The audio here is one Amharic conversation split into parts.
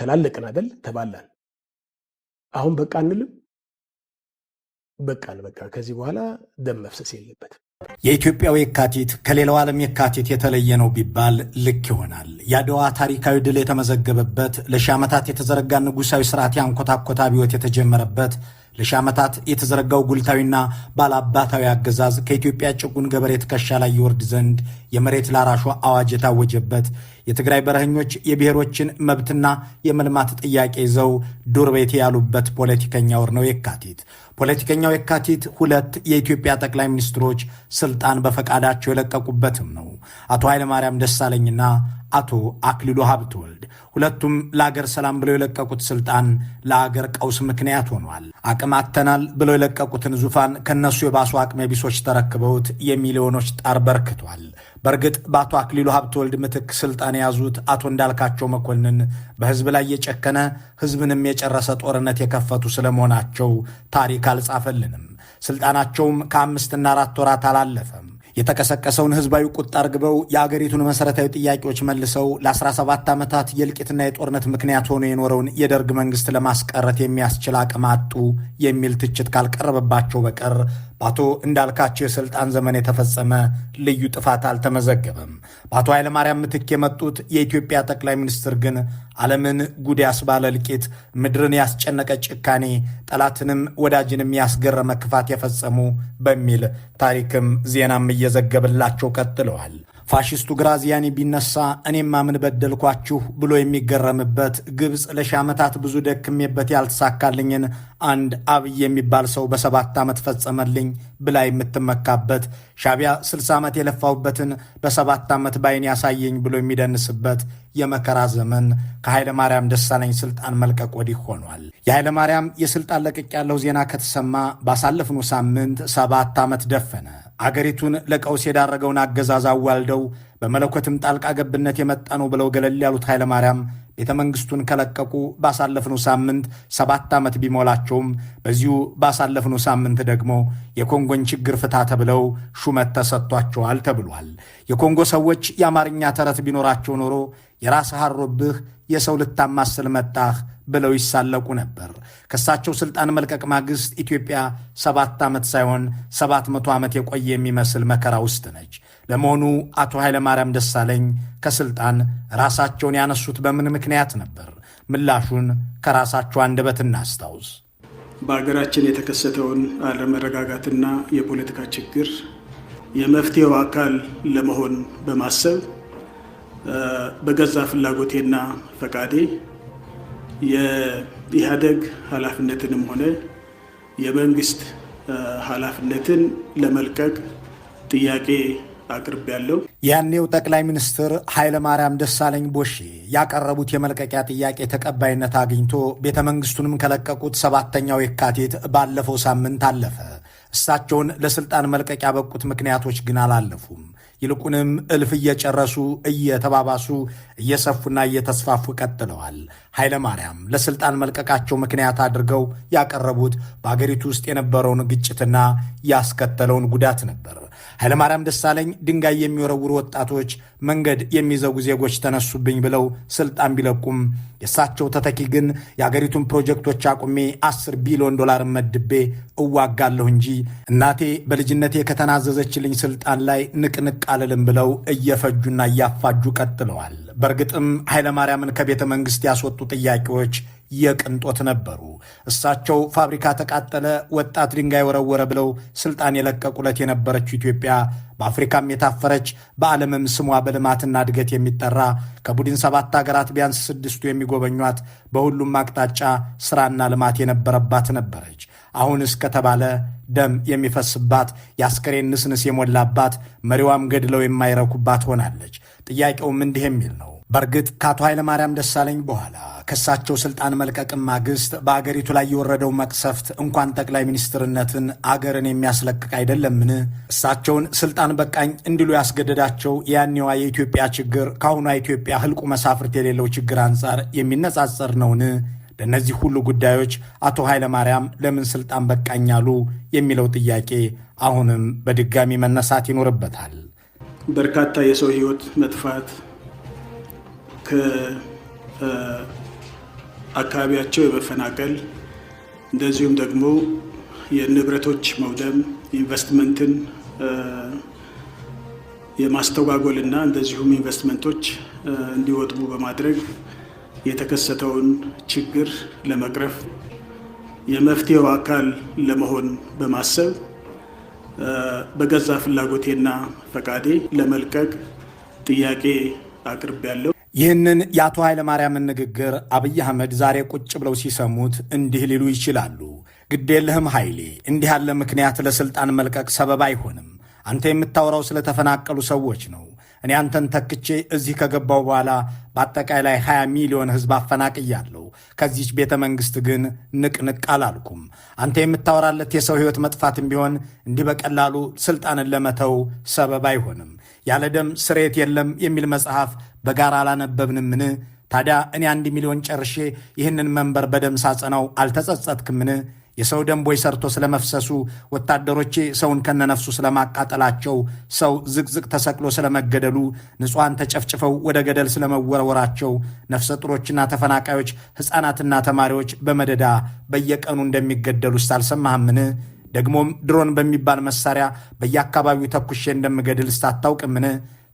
ተላለቅን አይደል? ተባላን። አሁን በቃ አንልም። በቃን። በቃ ከዚህ በኋላ ደም መፍሰስ የለበትም። የኢትዮጵያው የካቲት ከሌላው ዓለም የካቲት የተለየ ነው ቢባል ልክ ይሆናል። የአድዋ ታሪካዊ ድል የተመዘገበበት፣ ለሺህ ዓመታት የተዘረጋ ንጉሣዊ ስርዓት ያንኮታኮታ አብዮት የተጀመረበት፣ ለሺህ ዓመታት የተዘረጋው ጉልታዊና ባለአባታዊ አገዛዝ ከኢትዮጵያ ጭቁን ገበሬ ትከሻ ላይ ይወርድ ዘንድ የመሬት ላራሹ አዋጅ የታወጀበት፣ የትግራይ በረኞች የብሔሮችን መብትና የመልማት ጥያቄ ይዘው ዱር ቤቴ ያሉበት ፖለቲከኛ ወር ነው የካቲት። ፖለቲከኛው የካቲት ሁለት የኢትዮጵያ ጠቅላይ ሚኒስትሮች ስልጣን በፈቃዳቸው የለቀቁበትም ነው። አቶ ኃይለማርያም ደሳለኝና አቶ አክሊሉ ሀብተወልድ ሁለቱም ለአገር ሰላም ብለው የለቀቁት ስልጣን ለአገር ቀውስ ምክንያት ሆኗል። አቅም አጥተናል ብለው የለቀቁትን ዙፋን ከነሱ የባሱ አቅመ ቢሶች ተረክበውት የሚሊዮኖች ጣር በርክቷል። በእርግጥ በአቶ አክሊሉ ሀብተወልድ ምትክ ስልጣን የያዙት አቶ እንዳልካቸው መኮንን በህዝብ ላይ የጨከነ ህዝብንም የጨረሰ ጦርነት የከፈቱ ስለመሆናቸው ታሪክ አልጻፈልንም። ስልጣናቸውም ከ5 እና 4 ወራት አላለፈም። የተቀሰቀሰውን ህዝባዊ ቁጣ አርግበው የአገሪቱን መሠረታዊ ጥያቄዎች መልሰው ለ17 ዓመታት የእልቂትና የጦርነት ምክንያት ሆኖ የኖረውን የደርግ መንግሥት ለማስቀረት የሚያስችል አቅም አጡ የሚል ትችት ካልቀረበባቸው በቀር በአቶ እንዳልካቸው የሥልጣን ዘመን የተፈጸመ ልዩ ጥፋት አልተመዘገበም። በአቶ ኃይለማርያም ምትክ የመጡት የኢትዮጵያ ጠቅላይ ሚኒስትር ግን ዓለምን ጉድ ያስባለ እልቂት፣ ምድርን ያስጨነቀ ጭካኔ፣ ጠላትንም ወዳጅንም ያስገረመ ክፋት የፈጸሙ በሚል ታሪክም ዜናም እየዘገበላቸው ቀጥለዋል። ፋሽስቱ ግራዚያኒ ቢነሳ እኔማ ምን በደልኳችሁ ብሎ የሚገረምበት፣ ግብፅ ለሺህ ዓመታት ብዙ ደክሜበት ያልተሳካልኝን አንድ አብይ የሚባል ሰው በ7 ዓመት ፈጸመልኝ ብላ የምትመካበት፣ ሻዕቢያ 60 ዓመት የለፋውበትን በ7 ዓመት ባይን ያሳየኝ ብሎ የሚደንስበት የመከራ ዘመን ከኃይለ ማርያም ደሳለኝ ስልጣን መልቀቅ ወዲህ ሆኗል። የኃይለ ማርያም የስልጣን ለቅቅ ያለው ዜና ከተሰማ ባሳለፍነው ሳምንት 7 ዓመት ደፈነ። አገሪቱን ለቀውስ የዳረገውን አገዛዝ አዋልደው በመለኮትም ጣልቃ ገብነት የመጣ ነው ብለው ገለል ያሉት ኃይለ ማርያም ቤተ መንግሥቱን ከለቀቁ ባሳለፍነው ሳምንት 7 ዓመት ቢሞላቸውም በዚሁ ባሳለፍነው ሳምንት ደግሞ የኮንጎን ችግር ፍታ ተብለው ሹመት ተሰጥቷቸዋል ተብሏል። የኮንጎ ሰዎች የአማርኛ ተረት ቢኖራቸው ኖሮ የራስህ አሮብህ የሰው ልታማስል መጣህ ብለው ይሳለቁ ነበር። ከሳቸው ስልጣን መልቀቅ ማግስት ኢትዮጵያ 7 ዓመት ሳይሆን 700 ዓመት የቆየ የሚመስል መከራ ውስጥ ነች። ለመሆኑ አቶ ኃይለ ማርያም ደሳለኝ ከስልጣን ራሳቸውን ያነሱት በምን ምክንያት ነበር? ምላሹን ከራሳቸው አንደበት እናስታውስ። በሀገራችን የተከሰተውን አለመረጋጋትና የፖለቲካ ችግር የመፍትሄው አካል ለመሆን በማሰብ በገዛ ፍላጎቴና ፈቃዴ የኢህአደግ ኃላፊነትንም ሆነ የመንግስት ኃላፊነትን ለመልቀቅ ጥያቄ አቅርቤያለሁ። ያኔው ጠቅላይ ሚኒስትር ኃይለ ማርያም ደሳለኝ ቦሼ ያቀረቡት የመልቀቂያ ጥያቄ ተቀባይነት አግኝቶ ቤተ መንግስቱንም ከለቀቁት 7ኛው የካቲት ባለፈው ሳምንት አለፈ። እሳቸውን ለስልጣን መልቀቅ ያበቁት ምክንያቶች ግን አላለፉም። ይልቁንም እልፍ እየጨረሱ እየተባባሱ እየሰፉና እየተስፋፉ ቀጥለዋል። ኃይለ ማርያም ለስልጣን መልቀቃቸው ምክንያት አድርገው ያቀረቡት በአገሪቱ ውስጥ የነበረውን ግጭትና ያስከተለውን ጉዳት ነበር። ኃይለ ማርያም ደሳለኝ ድንጋይ የሚወረውሩ ወጣቶች፣ መንገድ የሚዘጉ ዜጎች ተነሱብኝ ብለው ስልጣን ቢለቁም የእሳቸው ተተኪ ግን የአገሪቱን ፕሮጀክቶች አቁሜ $10 ቢሊዮን መድቤ እዋጋለሁ እንጂ እናቴ በልጅነቴ ከተናዘዘችልኝ ስልጣን ላይ ንቅንቅ አልልም ብለው እየፈጁና እያፋጁ ቀጥለዋል። በእርግጥም ኃይለ ማርያምን ከቤተ መንግሥት ያስወጡ ጥያቄዎች የቅንጦት ነበሩ። እሳቸው ፋብሪካ ተቃጠለ፣ ወጣት ድንጋይ ወረወረ ብለው ስልጣን የለቀቁለት የነበረችው ኢትዮጵያ በአፍሪካም የታፈረች በዓለምም ስሟ በልማትና እድገት የሚጠራ ከቡድን 7 ሀገራት ቢያንስ 6ቱ የሚጎበኟት በሁሉም አቅጣጫ ስራና ልማት የነበረባት ነበረች። አሁን እስከተባለ ደም የሚፈስባት የአስከሬን ንስንስ የሞላባት መሪዋም ገድለው የማይረኩባት ሆናለች። ጥያቄውም እንዲህ የሚል ነው። በእርግጥ ከአቶ ኃይለ ማርያም ደሳለኝ በኋላ ከእሳቸው ስልጣን መልቀቅም ማግስት በአገሪቱ ላይ የወረደው መቅሰፍት እንኳን ጠቅላይ ሚኒስትርነትን አገርን የሚያስለቅቅ አይደለምን? እሳቸውን ስልጣን በቃኝ እንዲሉ ያስገደዳቸው ያኔዋ የኢትዮጵያ ችግር ከአሁኗ ኢትዮጵያ ህልቁ መሳፍርት የሌለው ችግር አንጻር የሚነጻጸር ነውን? ለእነዚህ ሁሉ ጉዳዮች አቶ ኃይለ ማርያም ለምን ስልጣን በቃኝ አሉ የሚለው ጥያቄ አሁንም በድጋሚ መነሳት ይኖርበታል። በርካታ የሰው ህይወት መጥፋት፣ አካባቢያቸው የመፈናቀል እንደዚሁም ደግሞ የንብረቶች መውደም፣ ኢንቨስትመንትን የማስተጓጎልና እንደዚሁም ኢንቨስትመንቶች እንዲወድሙ በማድረግ የተከሰተውን ችግር ለመቅረፍ የመፍትሄው አካል ለመሆን በማሰብ በገዛ ፍላጎቴና ፈቃዴ ለመልቀቅ ጥያቄ አቅርቤያለሁ። ይህንን የአቶ ኃይለማርያምን ንግግር አብይ አህመድ ዛሬ ቁጭ ብለው ሲሰሙት እንዲህ ሊሉ ይችላሉ። ግዴለህም ኃይሌ፣ እንዲህ ያለ ምክንያት ለስልጣን መልቀቅ ሰበብ አይሆንም። አንተ የምታወራው ስለተፈናቀሉ ሰዎች ነው። እኔ አንተን ተክቼ እዚህ ከገባው በኋላ በአጠቃላይ 20 ሚሊዮን ሕዝብ አፈናቅያለሁ። ከዚች ቤተ መንግሥት ግን ንቅንቅ አላልኩም። አንተ የምታወራለት የሰው ሕይወት መጥፋትም ቢሆን እንዲህ በቀላሉ ስልጣንን ለመተው ሰበብ አይሆንም። ያለ ደም ስርየት የለም የሚል መጽሐፍ በጋራ አላነበብንምን? ታዲያ እኔ 1 ሚሊዮን ጨርሼ ይህንን መንበር በደም ሳጸናው አልተጸጸትክምን? የሰው ደም ቦይ ሰርቶ ስለመፍሰሱ፣ ወታደሮቼ ሰውን ከነነፍሱ ስለማቃጠላቸው፣ ሰው ዝቅዝቅ ተሰቅሎ ስለመገደሉ፣ ንጹሐን ተጨፍጭፈው ወደ ገደል ስለመወረወራቸው፣ ነፍሰ ጡሮችና ተፈናቃዮች፣ ሕፃናትና ተማሪዎች በመደዳ በየቀኑ እንደሚገደሉስ አልሰማህምን? ደግሞም ድሮን በሚባል መሳሪያ በየአካባቢው ተኩሼ እንደምገድልስ አታውቅምን?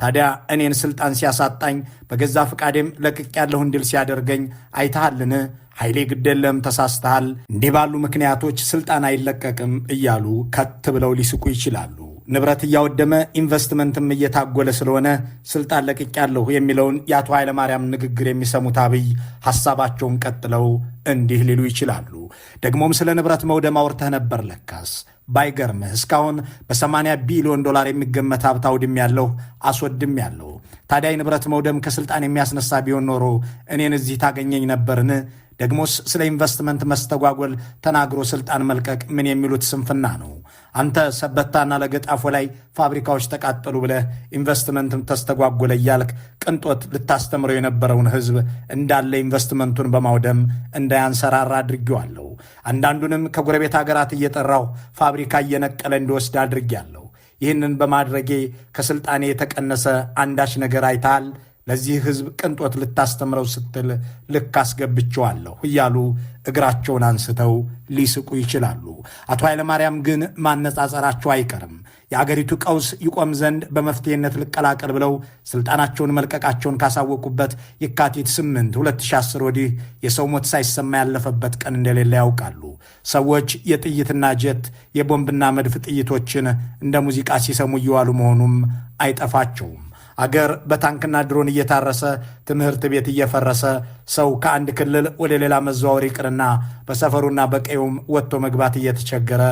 ታዲያ እኔን ስልጣን ሲያሳጣኝ በገዛ ፍቃዴም ለቅቅ ያለሁ እንድል ሲያደርገኝ አይተሃልን? ኃይሌ ግደለም ተሳስተሃል፣ እንዲህ ባሉ ምክንያቶች ስልጣን አይለቀቅም እያሉ ከት ብለው ሊስቁ ይችላሉ። ንብረት እያወደመ ኢንቨስትመንትም እየታጎለ ስለሆነ ስልጣን ለቅቅ ያለሁ የሚለውን የአቶ ኃይለማርያም ንግግር የሚሰሙት አብይ ሐሳባቸውን ቀጥለው እንዲህ ሊሉ ይችላሉ። ደግሞም ስለ ንብረት መውደም አውርተህ ነበር ለካስ። ባይገርምህ እስካሁን በ80 ቢሊዮን ዶላር የሚገመት ሀብት አውድም ያለሁ አስወድም ያለሁ። ታዲያ የንብረት መውደም ከስልጣን የሚያስነሳ ቢሆን ኖሮ እኔን እዚህ ታገኘኝ ነበርን? ደግሞስ ስለ ኢንቨስትመንት መስተጓጎል ተናግሮ ስልጣን መልቀቅ ምን የሚሉት ስንፍና ነው? አንተ ሰበታና ለገጣፎ ላይ ፋብሪካዎች ተቃጠሉ ብለህ ኢንቨስትመንትም ተስተጓጎለ እያልክ ቅንጦት ልታስተምረው የነበረውን ሕዝብ እንዳለ ኢንቨስትመንቱን በማውደም እንዳያንሰራራ አድርጌዋለሁ። አንዳንዱንም ከጎረቤት ሀገራት እየጠራሁ ፋብሪካ እየነቀለ እንዲወስድ አድርጌያለሁ። ይህንን በማድረጌ ከስልጣኔ የተቀነሰ አንዳች ነገር አይተሃል? ለዚህ ሕዝብ ቅንጦት ልታስተምረው ስትል ልክ አስገብቼዋለሁ እያሉ እግራቸውን አንስተው ሊስቁ ይችላሉ። አቶ ኃይለማርያም ግን ማነጻጸራቸው አይቀርም። የአገሪቱ ቀውስ ይቆም ዘንድ በመፍትሄነት ልቀላቀል ብለው ስልጣናቸውን መልቀቃቸውን ካሳወቁበት የካቲት 8 2010 ወዲህ የሰው ሞት ሳይሰማ ያለፈበት ቀን እንደሌለ ያውቃሉ። ሰዎች የጥይትና ጀት የቦምብና መድፍ ጥይቶችን እንደ ሙዚቃ ሲሰሙ እየዋሉ መሆኑም አይጠፋቸውም። አገር በታንክና ድሮን እየታረሰ ትምህርት ቤት እየፈረሰ ሰው ከአንድ ክልል ወደ ሌላ መዘዋወር ይቅርና በሰፈሩና በቀዩም ወጥቶ መግባት እየተቸገረ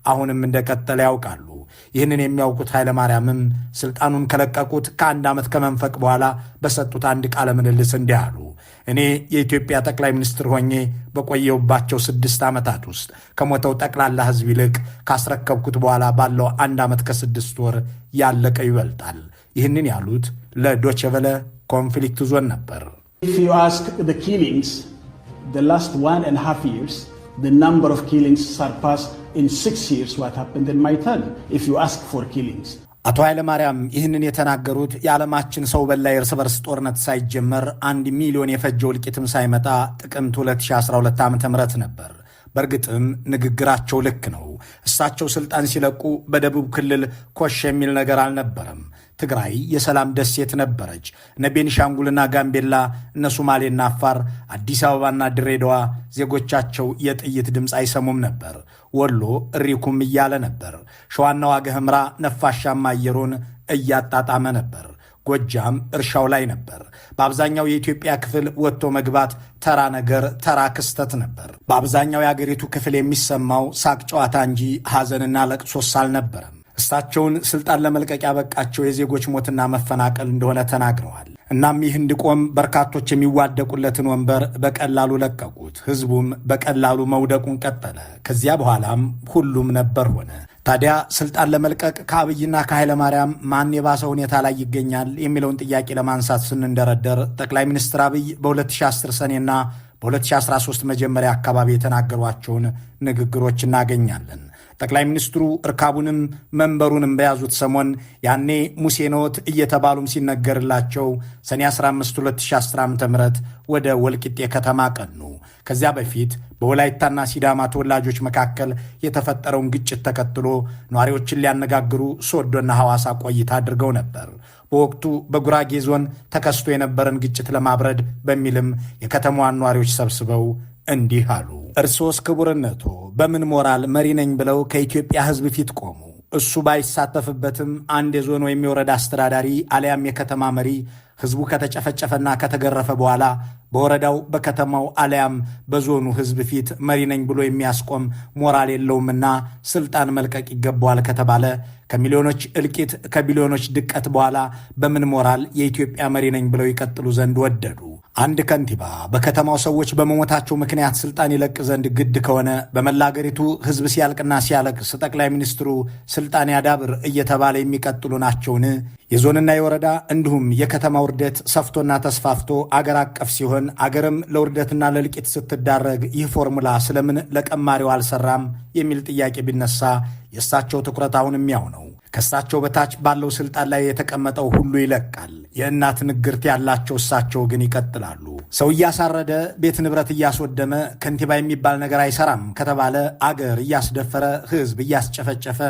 አሁንም እንደቀጠለ ያውቃሉ። ይህንን የሚያውቁት ኃይለማርያምም ስልጣኑን ከለቀቁት ከ1 ዓመት ከመንፈቅ በኋላ በሰጡት አንድ ቃለ ምልልስ እንዲህ አሉ። እኔ የኢትዮጵያ ጠቅላይ ሚኒስትር ሆኜ በቆየሁባቸው 6 ዓመታት ውስጥ ከሞተው ጠቅላላ ሕዝብ ይልቅ ካስረከብኩት በኋላ ባለው 1 ዓመት ከ6 ወር ያለቀ ይበልጣል። ይህንን ያሉት ለዶቼ ቬለ ኮንፍሊክት ዞን ነበር። If you ask the killings, the last 1.5 years, the number of killings surpassed in 6 years what happened in my term. If you ask for killings. አቶ ኃይለማርያም ይህንን የተናገሩት የዓለማችን ሰው በላ የእርስ በርስ ጦርነት ሳይጀመር 1 ሚሊዮን የፈጀው እልቂትም ሳይመጣ ጥቅምት 2012 ዓ.ም ነበር። በእርግጥም ንግግራቸው ልክ ነው። እሳቸው ስልጣን ሲለቁ በደቡብ ክልል ኮሽ የሚል ነገር አልነበረም። ትግራይ የሰላም ደሴት ነበረች። እነ ቤኒሻንጉልና ጋምቤላ፣ እነ ሶማሌና አፋር፣ አዲስ አበባና ድሬዳዋ ዜጎቻቸው የጥይት ድምፅ አይሰሙም ነበር። ወሎ እሪኩም እያለ ነበር። ሸዋና ዋግ ኽምራ ነፋሻማ አየሩን እያጣጣመ ነበር። ጎጃም እርሻው ላይ ነበር። በአብዛኛው የኢትዮጵያ ክፍል ወጥቶ መግባት ተራ ነገር፣ ተራ ክስተት ነበር። በአብዛኛው የአገሪቱ ክፍል የሚሰማው ሳቅ ጨዋታ እንጂ ሐዘንና ለቅሶስ አልነበረም። እሳቸውን ስልጣን ለመልቀቅ ያበቃቸው የዜጎች ሞትና መፈናቀል እንደሆነ ተናግረዋል። እናም ይህ እንዲቆም በርካቶች የሚዋደቁለትን ወንበር በቀላሉ ለቀቁት። ሕዝቡም በቀላሉ መውደቁን ቀጠለ። ከዚያ በኋላም ሁሉም ነበር ሆነ። ታዲያ ስልጣን ለመልቀቅ ከአብይና ከኃይለማርያም ማን የባሰ ሁኔታ ላይ ይገኛል የሚለውን ጥያቄ ለማንሳት ስንንደረደር ጠቅላይ ሚኒስትር አብይ በ2010 ሰኔና በ2013 መጀመሪያ አካባቢ የተናገሯቸውን ንግግሮች እናገኛለን። ጠቅላይ ሚኒስትሩ እርካቡንም መንበሩንም በያዙት ሰሞን ያኔ ሙሴ ነዎት እየተባሉም ሲነገርላቸው ሰኔ 15 2010 ዓ.ም ወደ ወልቂጤ ከተማ ቀኑ። ከዚያ በፊት በወላይታና ሲዳማ ተወላጆች መካከል የተፈጠረውን ግጭት ተከትሎ ነዋሪዎችን ሊያነጋግሩ ሶዶና ሐዋሳ ቆይታ አድርገው ነበር። በወቅቱ በጉራጌ ዞን ተከስቶ የነበረን ግጭት ለማብረድ በሚልም የከተማዋን ነዋሪዎች ሰብስበው እንዲህ አሉ። እርሶስ ክቡርነቶ በምን ሞራል መሪ ነኝ ብለው ከኢትዮጵያ ሕዝብ ፊት ቆሙ? እሱ ባይሳተፍበትም አንድ የዞን ወይም የወረዳ አስተዳዳሪ አሊያም የከተማ መሪ ሕዝቡ ከተጨፈጨፈና ከተገረፈ በኋላ በወረዳው በከተማው አሊያም በዞኑ ሕዝብ ፊት መሪ ነኝ ብሎ የሚያስቆም ሞራል የለውምና ስልጣን መልቀቅ ይገባዋል ከተባለ ከሚሊዮኖች እልቂት ከቢሊዮኖች ድቀት በኋላ በምን ሞራል የኢትዮጵያ መሪ ነኝ ብለው ይቀጥሉ ዘንድ ወደዱ? አንድ ከንቲባ በከተማው ሰዎች በመሞታቸው ምክንያት ስልጣን ይለቅ ዘንድ ግድ ከሆነ በመላ አገሪቱ ሕዝብ ሲያልቅና ሲያለቅስ ጠቅላይ ሚኒስትሩ ስልጣን ያዳብር እየተባለ የሚቀጥሉ ናቸውን? የዞንና የወረዳ እንዲሁም የከተማ ውርደት ሰፍቶና ተስፋፍቶ አገር አቀፍ ሲሆን አገርም ለውርደትና ለእልቂት ስትዳረግ ይህ ፎርሙላ ስለምን ለቀማሪው አልሰራም የሚል ጥያቄ ቢነሳ የእሳቸው ትኩረት አሁንም ያው ነው። ከእሳቸው በታች ባለው ስልጣን ላይ የተቀመጠው ሁሉ ይለቃል። የእናት ንግርት ያላቸው እሳቸው ግን ይቀጥላሉ። ሰው እያሳረደ ቤት ንብረት እያስወደመ ከንቲባ የሚባል ነገር አይሰራም ከተባለ አገር እያስደፈረ ሕዝብ እያስጨፈጨፈ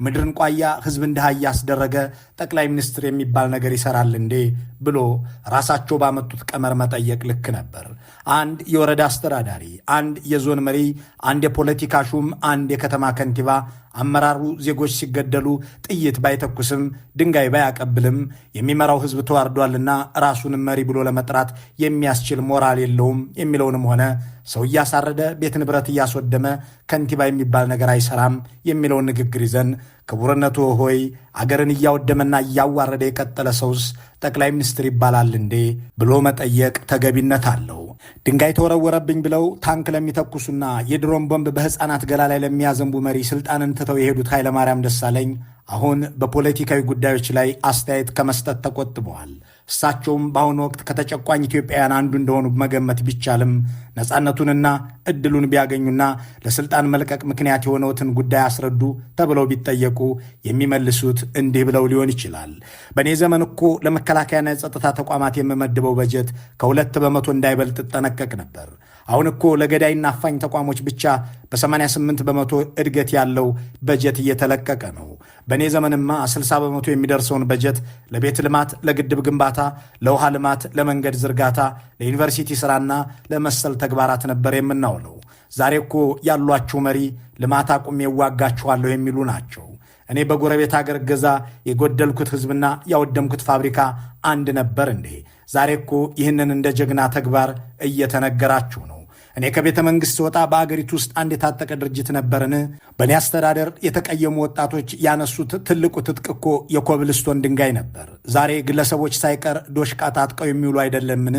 ምድርን ቋያ ሕዝብን ድሃ እያስደረገ ጠቅላይ ሚኒስትር የሚባል ነገር ይሰራል እንዴ ብሎ ራሳቸው ባመጡት ቀመር መጠየቅ ልክ ነበር። አንድ የወረዳ አስተዳዳሪ፣ አንድ የዞን መሪ፣ አንድ የፖለቲካ ሹም፣ አንድ የከተማ ከንቲባ አመራሩ ዜጎች ሲገደሉ ጥይት ባይተኩስም ድንጋይ ባያቀብልም የሚመራው ሕዝብ ተዋርዷልና ራሱንም መሪ ብሎ ለመጥራት የሚያስችል ሞራል የለውም የሚለውንም ሆነ ሰው እያሳረደ ቤት ንብረት እያስወደመ ከንቲባ የሚባል ነገር አይሰራም የሚለውን ንግግር ይዘን ክቡርነቱ ሆይ አገርን እያወደመና እያዋረደ የቀጠለ ሰውስ ጠቅላይ ሚኒስትር ይባላል እንዴ ብሎ መጠየቅ ተገቢነት አለው። ድንጋይ ተወረወረብኝ ብለው ታንክ ለሚተኩሱና የድሮን ቦምብ በሕፃናት ገላ ላይ ለሚያዘንቡ መሪ ስልጣንን ትተው የሄዱት ኃይለማርያም ደሳለኝ አሁን በፖለቲካዊ ጉዳዮች ላይ አስተያየት ከመስጠት ተቆጥበዋል። እሳቸውም በአሁኑ ወቅት ከተጨቋኝ ኢትዮጵያውያን አንዱ እንደሆኑ መገመት ቢቻልም ነፃነቱንና ዕድሉን ቢያገኙና ለስልጣን መልቀቅ ምክንያት የሆነውትን ጉዳይ አስረዱ ተብለው ቢጠየቁ የሚመልሱት እንዲህ ብለው ሊሆን ይችላል። በእኔ ዘመን እኮ ለመከላከያና የጸጥታ ተቋማት የምመድበው በጀት ከ2 በመቶ እንዳይበልጥ እጠነቀቅ ነበር። አሁን እኮ ለገዳይና አፋኝ ተቋሞች ብቻ በ88 በመቶ እድገት ያለው በጀት እየተለቀቀ ነው። በእኔ ዘመንማ 60 በመቶ የሚደርሰውን በጀት ለቤት ልማት፣ ለግድብ ግንባታ፣ ለውሃ ልማት፣ ለመንገድ ዝርጋታ፣ ለዩኒቨርሲቲ ሥራና ለመሰል ተግባራት ነበር የምናውለው። ዛሬ እኮ ያሏችሁ መሪ ልማት አቁሜ እዋጋችኋለሁ የሚሉ ናቸው። እኔ በጎረቤት አገር እገዛ የጎደልኩት ሕዝብና ያወደምኩት ፋብሪካ አንድ ነበር እንዴ? ዛሬ እኮ ይህንን እንደ ጀግና ተግባር እየተነገራችሁ ነው። እኔ ከቤተ መንግሥት ስወጣ በአገሪቱ ውስጥ አንድ የታጠቀ ድርጅት ነበርን? በእኔ አስተዳደር የተቀየሙ ወጣቶች ያነሱት ትልቁ ትጥቅ እኮ የኮብልስቶን ድንጋይ ነበር። ዛሬ ግለሰቦች ሳይቀር ዶሽቃ ታጥቀው የሚውሉ አይደለምን?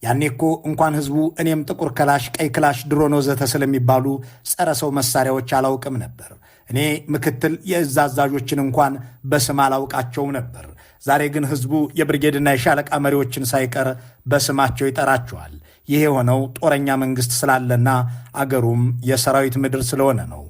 ያኔ እኮ እንኳን ሕዝቡ እኔም ጥቁር ክላሽ፣ ቀይ ክላሽ፣ ድሮን ወዘተ ስለሚባሉ ጸረ ሰው መሳሪያዎች አላውቅም ነበር። እኔ ምክትል የእዝ አዛዦችን እንኳን በስም አላውቃቸውም ነበር። ዛሬ ግን ሕዝቡ የብርጌድና የሻለቃ መሪዎችን ሳይቀር በስማቸው ይጠራቸዋል። ይህ የሆነው ጦረኛ መንግሥት ስላለና አገሩም የሰራዊት ምድር ስለሆነ ነው።